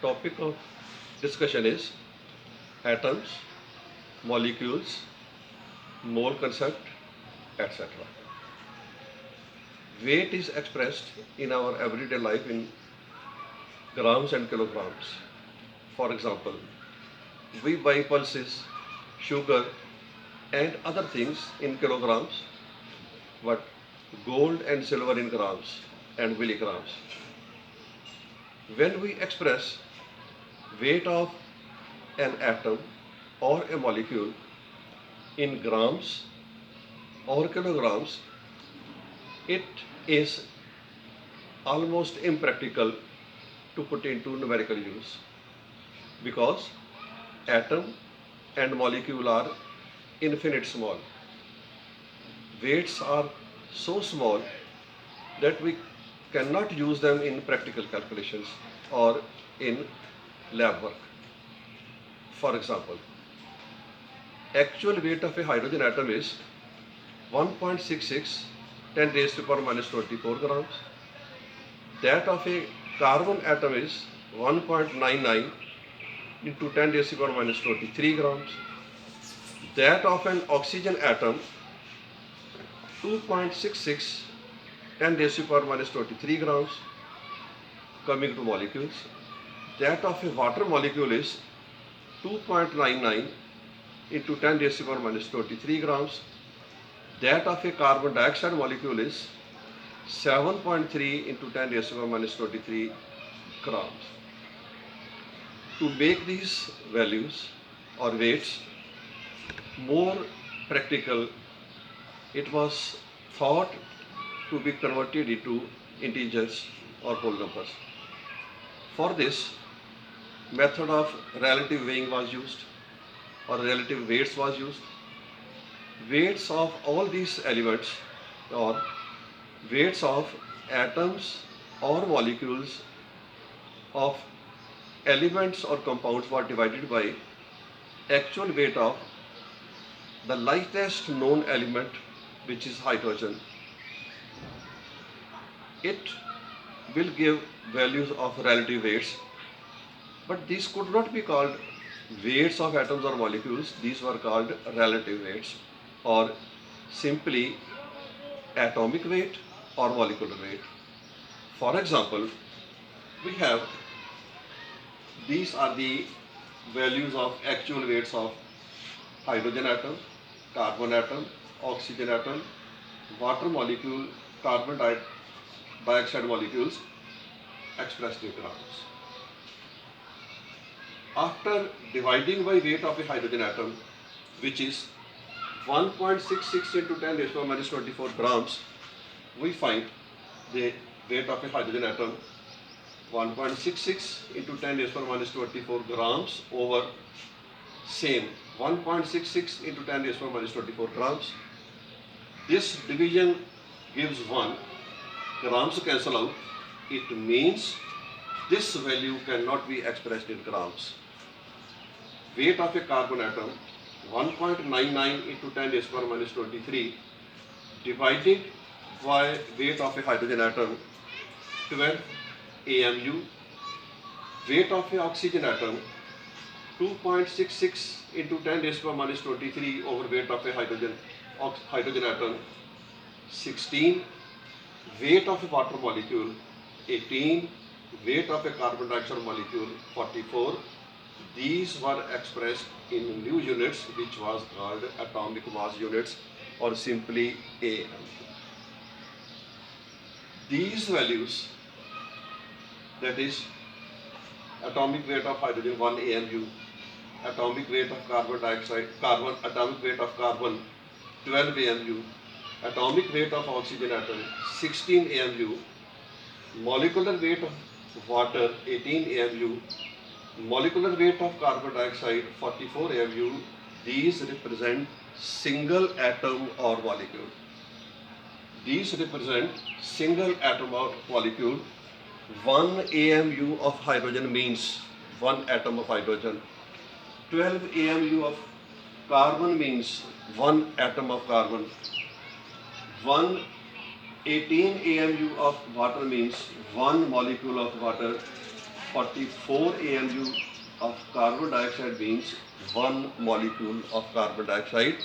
topic of discussion is atoms, molecules, mole concept, etc. Weight is expressed in our everyday life in grams and kilograms. For example, we buy pulses, sugar, and other things in kilograms, but gold and silver in grams and milligrams. When we express weight of an atom or a molecule in grams or kilograms, it is almost impractical to put into numerical use because atom and molecule are infinite small. Weights are so small that we cannot use them in practical calculations or in lab work. For example, actual weight of a hydrogen atom is 1.66 10 raised to the power minus 24 grams. That of a carbon atom is 1.99 into 10 raised to the power minus 23 grams. That of an oxygen atom 2.66 10 raised to the power minus 23 grams. Coming to molecules, that of a water molecule is 2.99 into 10 raised to the power minus 23 grams. That of a carbon dioxide molecule is 7.3 into 10 raised to the power minus 23 grams. To make these values or weights more practical, it was thought to be converted into integers or whole numbers. For this, method of relative weighing was used or relative weights was used. Weights of all these elements or weights of atoms or molecules of elements or compounds were divided by actual weight of the lightest known element, which is hydrogen. It will give values of relative weights, but these could not be called weights of atoms or molecules. These were called relative weights or simply atomic weight or molecular weight. For example, we have these are the values of actual weights of hydrogen atom, carbon atom, oxygen atom, water molecule, carbon dioxide molecules expressed in grams. After dividing by weight of a hydrogen atom, which is 1.66 into 10 raised to the power minus 24 grams, we find the weight of a hydrogen atom 1.66 into 10 raised to the power minus 24 grams over same 1.66 into 10 raised to the power minus 24 grams. This division gives 1. Grams cancel out. It means this value cannot be expressed in grams. Weight of a carbon atom 1.99 into 10 raised to the power minus 23 divided by weight of a hydrogen atom 12 AMU. Weight of a oxygen atom 2.66 into 10 raised to the power minus 23 over weight of a hydrogen atom 16. Weight of a water molecule 18. Weight of a carbon dioxide molecule 44. These were expressed in new units, which was called atomic mass units or simply AM. These values, that is atomic weight of hydrogen 1 AMU, atomic weight of atomic weight of carbon 12 AMU, atomic weight of oxygen atom 16 AMU, molecular weight of water 18 AMU, molecular weight of carbon dioxide 44 AMU. These represent single atom or molecule. These represent single atom or molecule. 1 AMU of hydrogen means 1 atom of hydrogen. 12 AMU of carbon means 1 atom of carbon. 18 AMU of water means 1 molecule of water. 44 AMU of carbon dioxide means 1 molecule of carbon dioxide.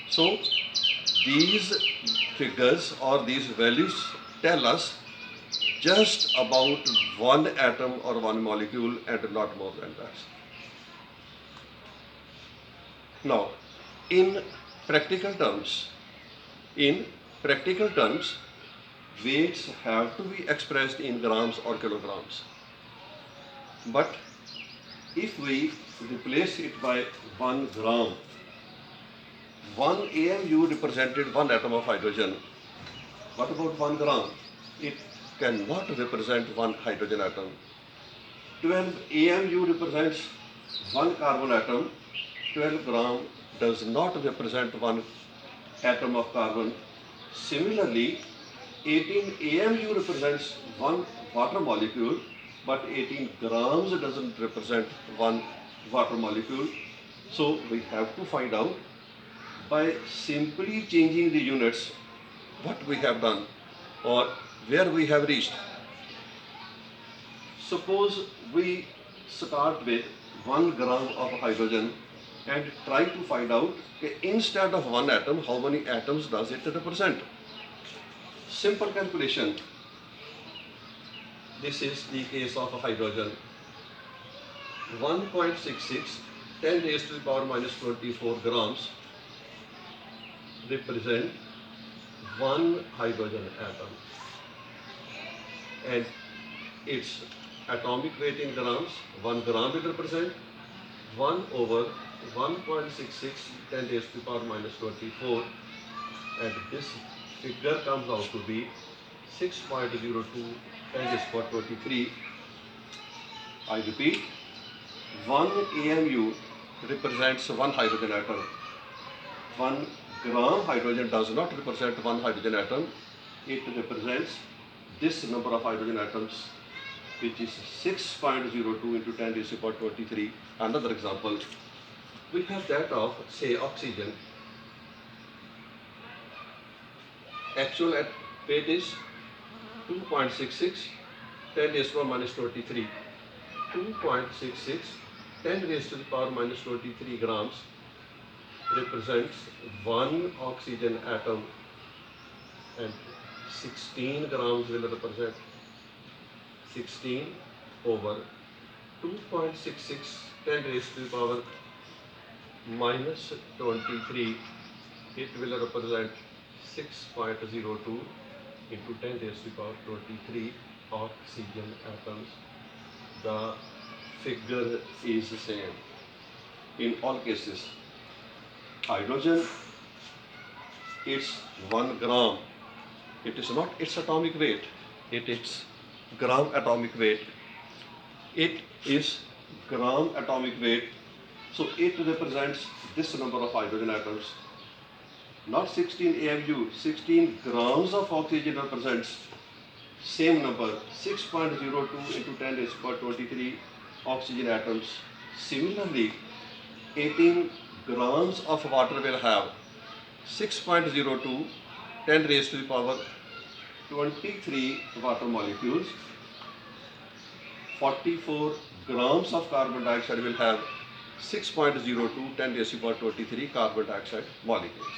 So these figures or these values tell us just about one atom or one molecule and not more than that. Now, in practical terms, in practical terms, weights have to be expressed in grams or kilograms. But if we replace it by 1 gram, 1 AMU represented one atom of hydrogen. What about 1 gram? It cannot represent one hydrogen atom. 12 AMU represents one carbon atom. 12 gram does not represent one atom of carbon. Similarly, 18 AMU represents one water molecule, but 18 grams doesn't represent one water molecule. So we have to find out by simply changing the units what we have done or where we have reached. Suppose we start with 1 gram of hydrogen and try to find out instead of one atom, how many atoms does it represent? Simple calculation. This is the case of hydrogen. 1.66 10 raised to the power minus 24 grams represent one hydrogen atom, and its atomic weight in grams, 1 gram will represent 1 over 1.66 10 raised to the power minus 24, and this figure comes out to be 6.02 10 raised to the power 23. I repeat, 1 AMU represents one hydrogen atom. 1 gram hydrogen does not represent one hydrogen atom. It represents this number of hydrogen atoms, which is 6.02 into 10 raised to the power 23. Another example, we have that of, say, oxygen. Actual weight is 2.66 10 raised to the power minus 23. 2.66 10 raised to the power minus 23 grams represents one oxygen atom, and 16 grams will represent 16 over 2.66 10 raised to the power minus 23. It will represent 6.02 into 10 raised to the power 23 oxygen atoms. The figure is the same in all cases. Hydrogen, it's 1 gram. It is not its atomic weight, it is gram atomic weight. It is gram atomic weight, so it represents this number of hydrogen atoms. Not 16 AMU, 16 grams of oxygen represents same number, 6.02 into 10 raised to the power 23 oxygen atoms. Similarly, 18 grams of water will have 6.02 10 raised to the power 23 water molecules. 44 grams of carbon dioxide will have 6.02 10 raised to the power 23 carbon dioxide molecules.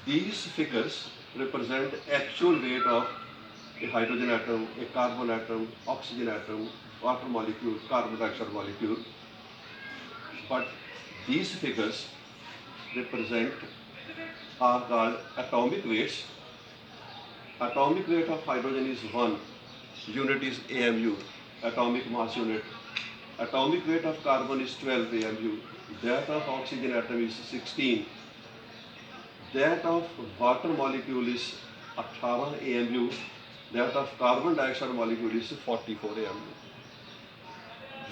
These figures represent actual weight of a hydrogen atom, a carbon atom, oxygen atom, water molecule, carbon dioxide molecule. But these figures represent are called atomic weights. Atomic weight of hydrogen is 1, unit is AMU, atomic mass unit. Atomic weight of carbon is 12 AMU, that of oxygen atom is 16. That of water molecule is 18 AMU, that of carbon dioxide molecule is 44 AMU.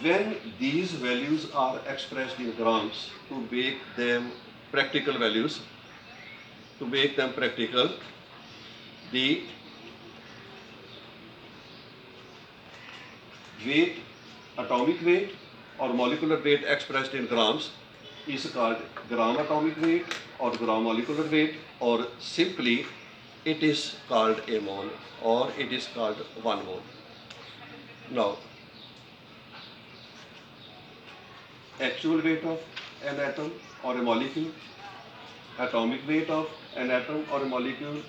When these values are expressed in grams, to make them practical values, to make them practical, the weight, atomic weight or molecular weight expressed in grams is called gram atomic weight or gram molecular weight, or simply it is called a mole or it is called 1 mole. Now, actual weight of an atom or a molecule, atomic weight of an atom or a molecule,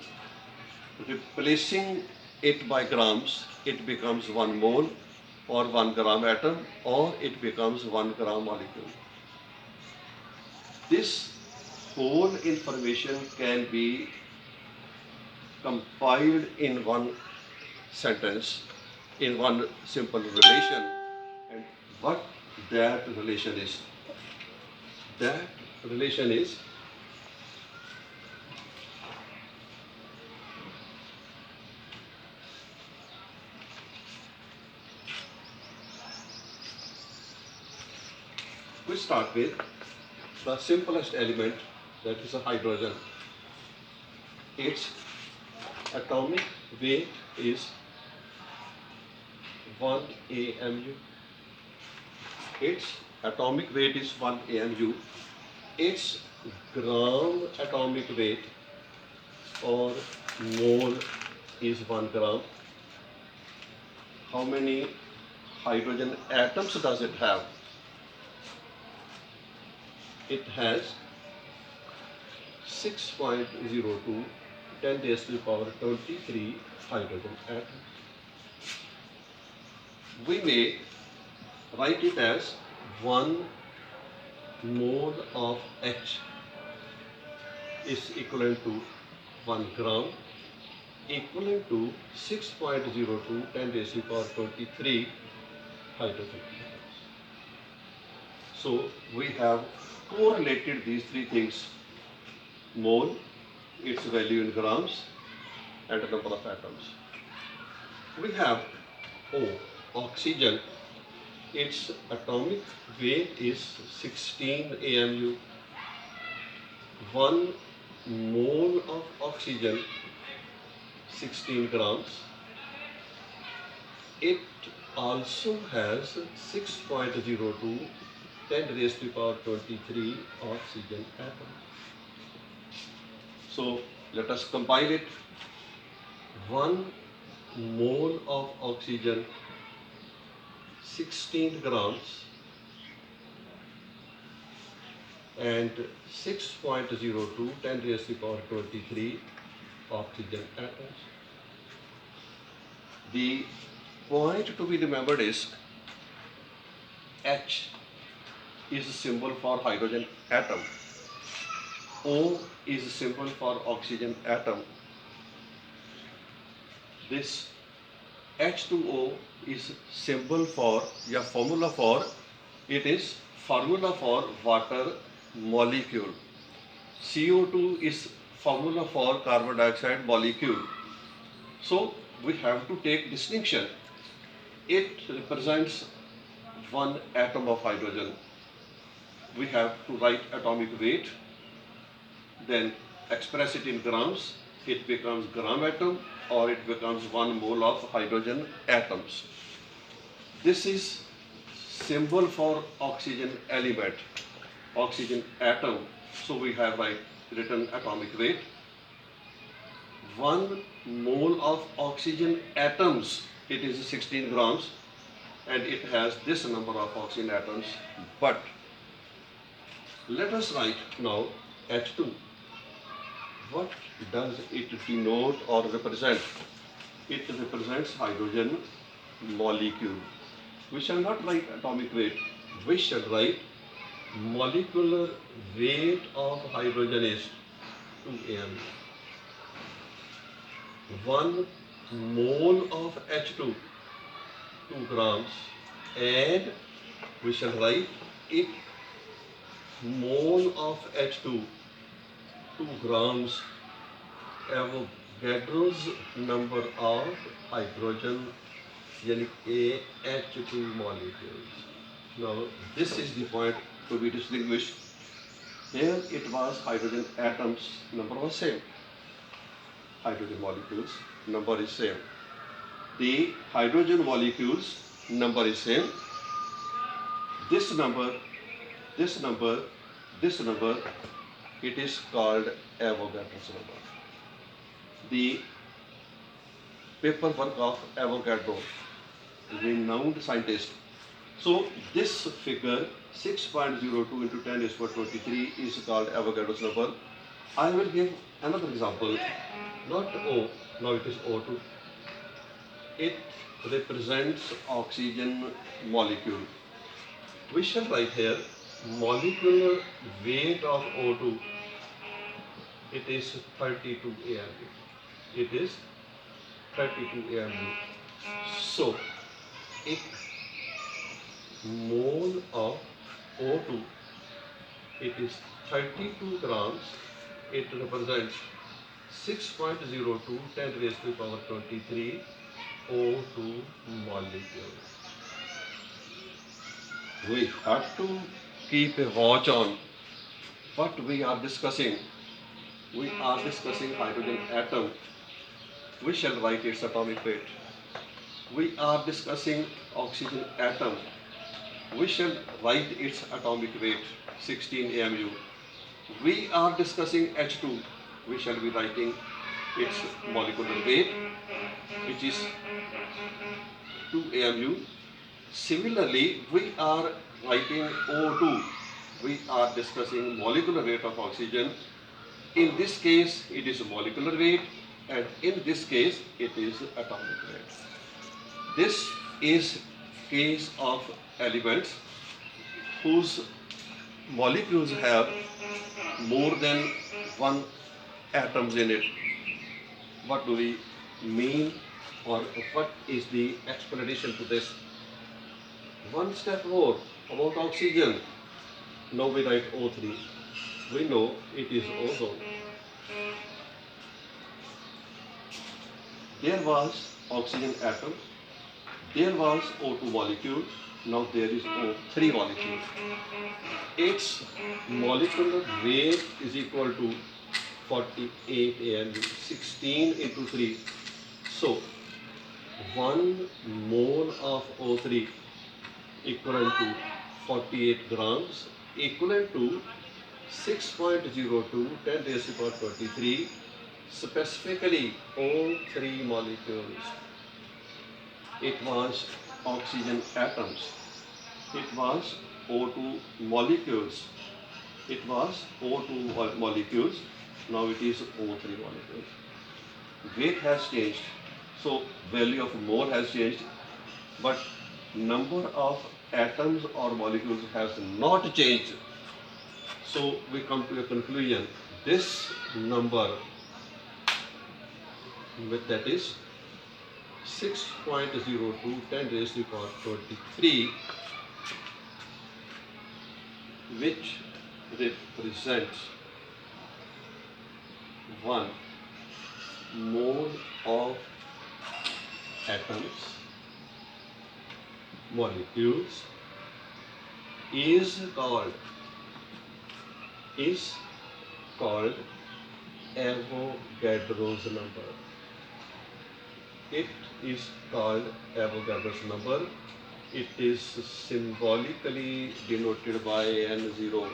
replacing it by grams, it becomes 1 mole or 1 gram atom, or it becomes 1 gram molecule. This whole information can be compiled in one sentence, in one simple relation. And what that relation is? That relation is we start with the simplest element, that is a hydrogen. Its atomic weight is 1 AMU. Its atomic weight is 1 AMU. Its gram atomic weight or mole is 1 gram. How many hydrogen atoms does it have? It has 6.02 10 raised to the power 23 hydrogen atoms. We may write it as 1 mole of H is equivalent to 1 gram, equivalent to 6.02 10 raised to the power 23 hydrogen atoms. So we have correlated these three things: mole, its value in grams, and the number of atoms. We have O, oxygen. Its atomic weight is 16 AMU. 1 mole of oxygen, 16 grams. It also has 6.02 10 raised to the power 23 oxygen atoms. So let us compile it. 1 mole of oxygen, 16 grams, and 6.02 10 raised to the power 23 oxygen atoms. The point to be remembered is H is a symbol for hydrogen atom. O is a symbol for oxygen atom. This H2O is symbol for, formula for, it is formula for water molecule. CO2 is formula for carbon dioxide molecule. So we have to take distinction. It represents 1 atom of hydrogen. We have to write atomic weight, then express it in grams. It becomes gram atom, or it becomes 1 mole of hydrogen atoms. This is symbol for oxygen element, oxygen atom. So we have written atomic weight. 1 mole of oxygen atoms, it is 16 grams, and it has this number of oxygen atoms. But let us write now H2. What does it denote or represent? It represents hydrogen molecule. We shall not write atomic weight. We shall write molecular weight of hydrogen is 2 AMU. 1 mole of H2, 2 grams, and we shall write it mole of H2, 2 grams, Avogadro's number of hydrogen, yani AH2 molecules. Now this is the point to be distinguished. Here it was hydrogen atoms, number was same. Hydrogen molecules, number is same. The hydrogen molecules, number is same. This number, this number, this number, it is called Avogadro's number. The paperwork of Avogadro, renowned scientist. So this figure 6.02 into 10 is for 23 is called Avogadro's number. I will give another example, not O, now it is O2. It represents oxygen molecule. We shall write here molecular weight of O2. It is 32 AMU. It is 32 AMU. So, a mole of O2, it is 32 grams. It represents 6.02 10 raised to the power 23 O2 molecules. We have to keep a watch on what we are discussing. We are discussing hydrogen atom. We shall write its atomic weight. We are discussing oxygen atom. We shall write its atomic weight 16 AMU. We are discussing H2. We shall be writing its molecular weight, which is 2 AMU. Similarly, we are writing O2. We are discussing molecular weight of oxygen. In this case, it is molecular weight, and in this case, it is atomic weight. This is case of elements whose molecules have more than one atoms in it. What do we mean, or what is the explanation to this? One step more about oxygen. Now we write O3. We know it is ozone. There was oxygen atom. There was O2 molecule. Now there is O3 molecule. Its molecular weight is equal to 48 AMU, 16 into 3. So 1 mole of O3 equivalent to 48 grams, equivalent to 6.02 10 raised to the power 23, specifically all three molecules. It was oxygen atoms. It was O2 molecules. It was O2 molecules. Now it is O3 molecules. Weight has changed. So value of mole has changed. But number of atoms or molecules has not changed. So we come to a conclusion. This number, that is 6.02 10 raised to the power 23, which represents 1 mole of atoms, molecules, is called Avogadro's number. It is called Avogadro's number. It is symbolically denoted by N0.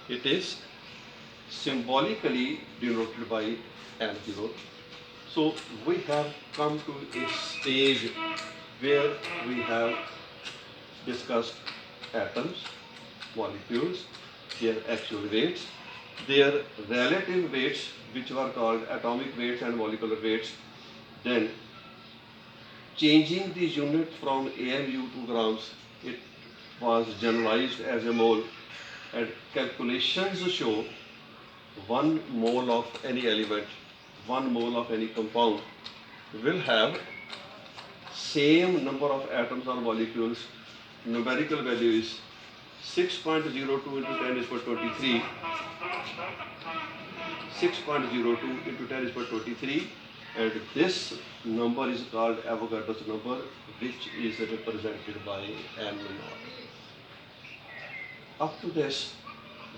It is symbolically denoted by N0. So we have come to a stage where we have discussed atoms, molecules, their actual weights, their relative weights, which were called atomic weights and molecular weights. Then changing the unit from AMU to grams, it was generalized as a mole, and calculations show 1 mole of any element, 1 mole of any compound will have same number of atoms or molecules. Numerical value is 6.02 into 10 is for 23. 6.02 into 10 is for 23, and this number is called Avogadro's number, which is represented by M0. Up to this,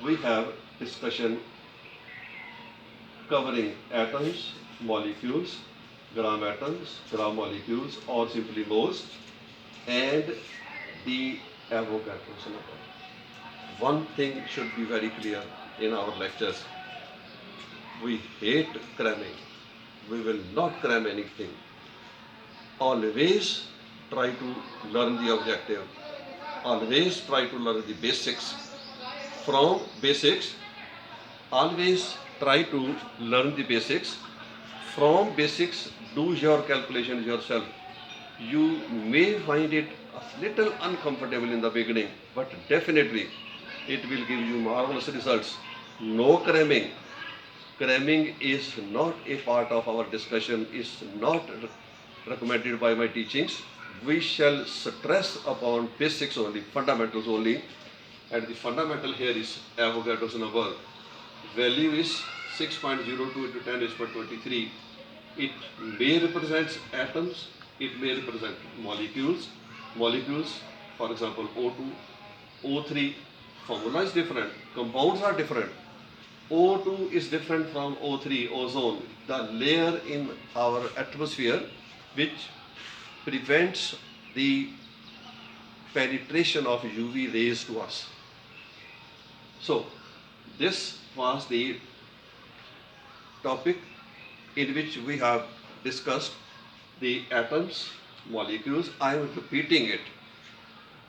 we have discussion covering atoms, molecules, gram atoms, gram molecules, or simply moles, and the Avogadro's number. One thing should be very clear in our lectures. We hate cramming. We will not cram anything. Always try to learn the objective. Always try to learn the basics. From basics, always try to learn the basics. From basics, do your calculations yourself. You may find it a little uncomfortable in the beginning, but definitely it will give you marvelous results. No cramming. Cramming is not a part of our discussion, is not recommended by my teachings. We shall stress upon basics only, fundamentals only, and the fundamental here is Avogadro's number. Value is 6.02 into 10 raised by 23. It may represent atoms, it may represent molecules. Molecules, for example, O2, O3, formula is different, compounds are different. O2 is different from O3, ozone, the layer in our atmosphere which prevents the penetration of UV rays to us. So, this was the topic in which we have discussed the atoms, molecules. I am repeating it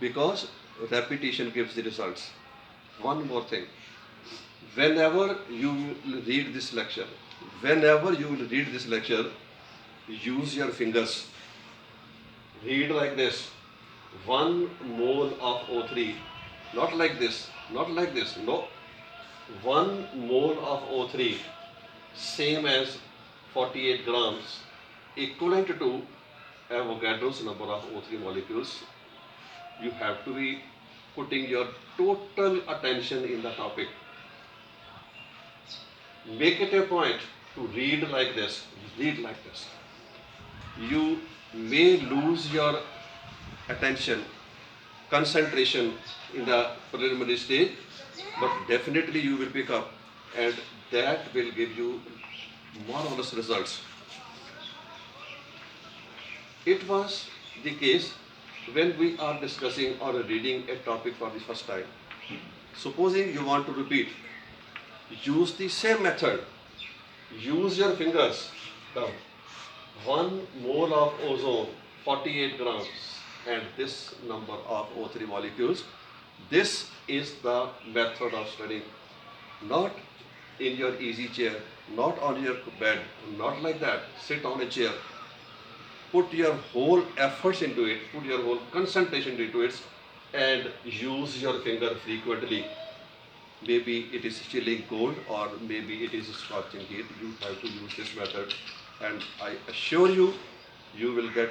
because repetition gives the results. One more thing. Whenever you will read this lecture, use your fingers. Read like this. 1 mole of O3. Not like this. Not like this. No. 1 mole of O3 same as 48 grams equivalent to Avogadro's number of O3 molecules. You have to be putting your total attention in the topic. Make it a point to read like this. Read like this. You may lose your attention, concentration in the preliminary stage, but definitely you will pick up, and that will give you marvelous results. It was the case when we are discussing or reading a topic for the first time. Supposing you want to repeat, use the same method. Use your fingers. Now, 1 mole of ozone, 48 grams, and this number of O3 molecules. This is the method of studying. Not in your easy chair, not on your bed, not like that. Sit on a chair. Put your whole efforts into it, put your whole concentration into it, and use your finger frequently. Maybe it is chilling cold or maybe it is scorching heat. You have to use this method, and I assure you, you will get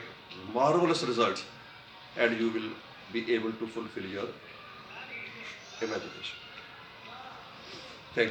marvelous results and you will be able to fulfill your imagination.